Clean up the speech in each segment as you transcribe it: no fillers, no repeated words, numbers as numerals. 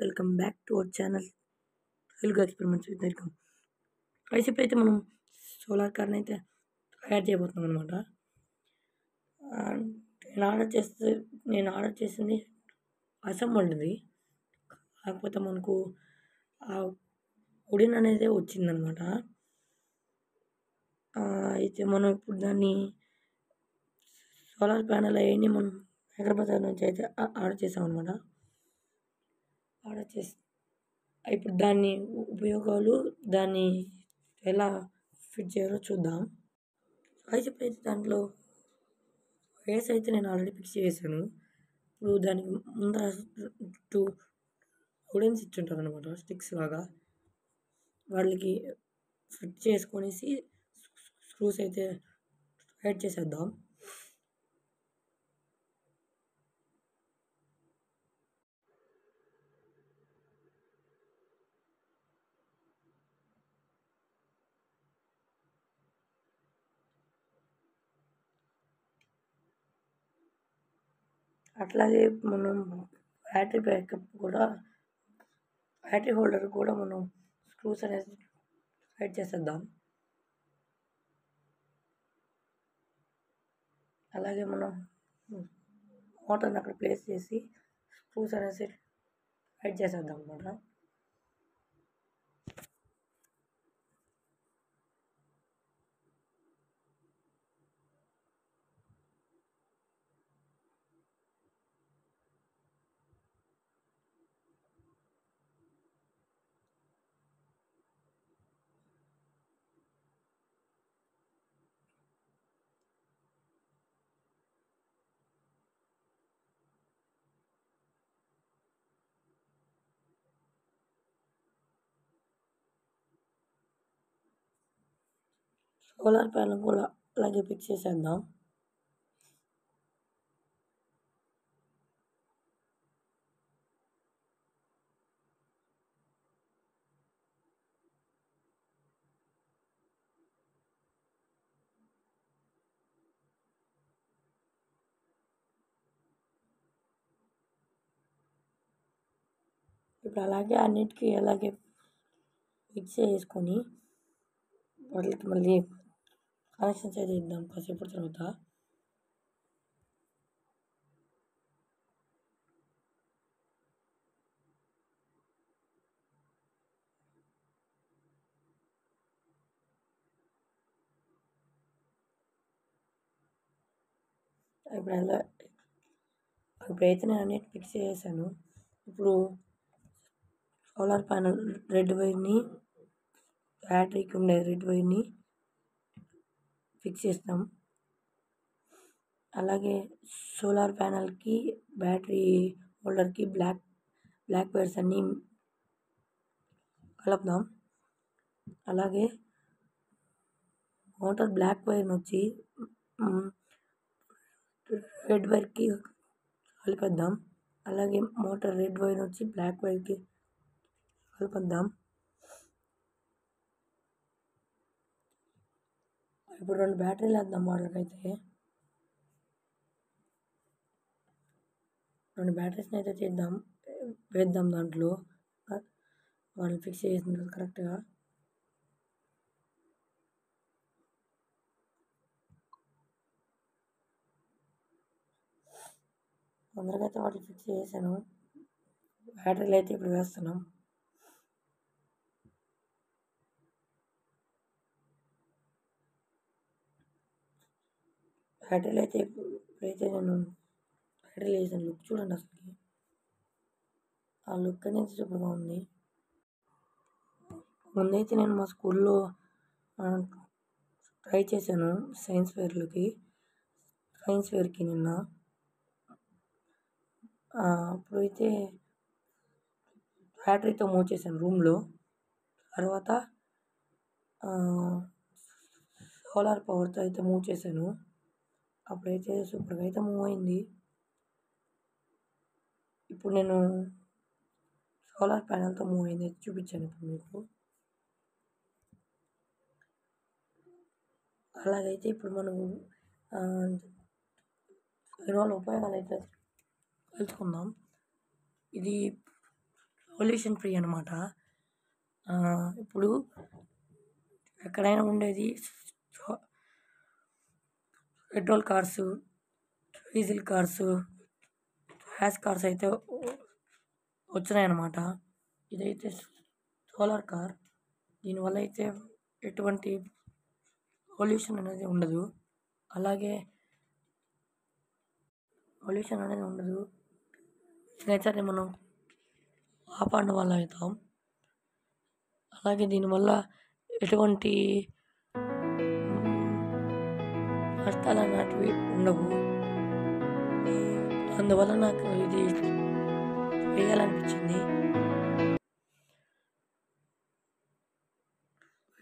Welcome back to our channel Telugu experiments with welcome. ఇప్పుడైతే మనం solar కార్ని అయితే తయారు చేయబోతున్నాం అనమాట. నేను ఆర్డర్ చేసింది అసెంబుల్డ్ది, కాకపోతే మనకు ఆ వుడెన్ అనేది వచ్చిందనమాట. అయితే మనం ఇప్పుడు దాన్ని సోలార్ ప్యానెల్ అవన్నీ మనం హైదరాబాద్ నుంచి అయితే ఆర్డర్ చేసామన్నమాట. ఆర్డర్ చేసి ఇప్పుడు దాని ఉపయోగాలు, దాన్ని ఎలా ఫిట్ చేయాలో చూద్దాం. ఇప్పుడైతే దాంట్లో వైర్స్ అయితే నేను ఆల్రెడీ ఫిక్స్ చేశాను. ఇప్పుడు దానికి ముందర 2 వుడెన్స్ ఇచ్చుంటారు అనమాట, స్టిక్స్ లాగా. వాళ్ళకి ఫిట్ చేసుకొనేసి స్క్రూస్ అయితే టైట్ చేసేద్దాం. అట్లాగే మనం బ్యాటరీ హోల్డర్ కూడా మనం స్క్రూస్ అనేది టైట్ చేసేద్దాం. అలాగే మనం మోటార్ని అక్కడ ప్లేస్ చేసి స్క్రూస్ అనేది టైట్ చేసేద్దాం అన్నమాట. సోలార్ ప్యానెల్ కూడా అలాగే ఫిక్స్ చేసేద్దాం. ఇప్పుడు అలాగే అన్నిటికీ అలాగే ఫిక్స్ చేసుకొని వాటికి మళ్ళీ కనెక్షన్స్ అయితే ఇద్దాం కాసేపటి తర్వాత. ఇప్పుడైతే నేను అన్నిటి ఫిక్స్ చేశాను. ఇప్పుడు సోలార్ ప్యానెల్ రెడ్ వైర్ని, బ్యాటరీకి ఉండే రెడ్ వైర్ని ఫిక్స్ చేస్తాం. అలాగే సోలార్ ప్యానెల్కి, బ్యాటరీ హోల్డర్కి బ్లాక్ వైర్స్ అన్నీ కలుపుదాం. అలాగే మోటార్ బ్లాక్ వైర్ని వచ్చి రెడ్ వైర్కి కలిపేద్దాం. అలాగే మోటార్ రెడ్ వైర్ వచ్చి బ్లాక్ వైర్కి కలిపేద్దాం. ఇప్పుడు 2 బ్యాటరీలు వేద్దాం. మోటార్కి 2 బ్యాటరీస్ని అయితే వేద్దాం దాంట్లో. వాళ్ళు ఫిక్స్ చేసిన కరెక్ట్గా. అందరికైతే వాటిని ఫిక్స్ చేశాను. బ్యాటరీలు అయితే ఇప్పుడు వేస్తున్నాం. బ్యాటరీలు అయితే ఇప్పుడైతే నేను బ్యాటరీలు వేసాను. లుక్ చూడండి, అసలు ఆ లుక్ అనేది సూపర్గా ఉంది. ముందైతే నేను మా స్కూల్లో ట్రై చేశాను సైన్స్ ఫేర్కి నిన్న. అప్పుడైతే బ్యాటరీతో మూవ్ చేశాను రూమ్లో. తర్వాత సోలార్ పవర్తో అయితే మూవ్ చేశాను. అప్పుడైతే సూపర్గా అయితే మూవ్ అయింది. ఇప్పుడు నేను సోలార్ ప్యానెల్తో మూవ్ అయింది అయితే చూపించాను ఇప్పుడు మీకు. అలాగైతే ఇప్పుడు మనం దీనివల్ల ఉపయోగాలు అయితే తెలుసుకుందాం. ఇది పొల్యూషన్ ఫ్రీ అనమాట. ఇప్పుడు ఎక్కడైనా ఉండేది petrol cars, diesel cars, gas cars అయితే వచ్చినాయన్నమాట. ఇదైతే సోలార్ కార్. దీనివల్ల అయితే ఎటువంటి పొల్యూషన్ అనేది ఉండదు. అలాగే నేచర్ని మనం కాపాడిన వాళ్ళం అవుతాం. అలాగే దీనివల్ల ఎటువంటి నష్టాలు అనేటివి ఉండవు. అందువల్ల నాకు ఇది వేయాలనిపించింది.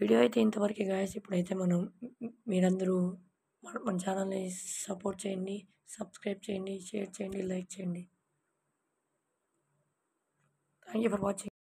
వీడియో అయితే ఇంతవరకే గాయస్. ఇప్పుడైతే మీరందరూ మన ఛానల్ని సపోర్ట్ చేయండి, సబ్స్క్రైబ్ చేయండి, షేర్ చేయండి, లైక్ చేయండి. Thank you for watching.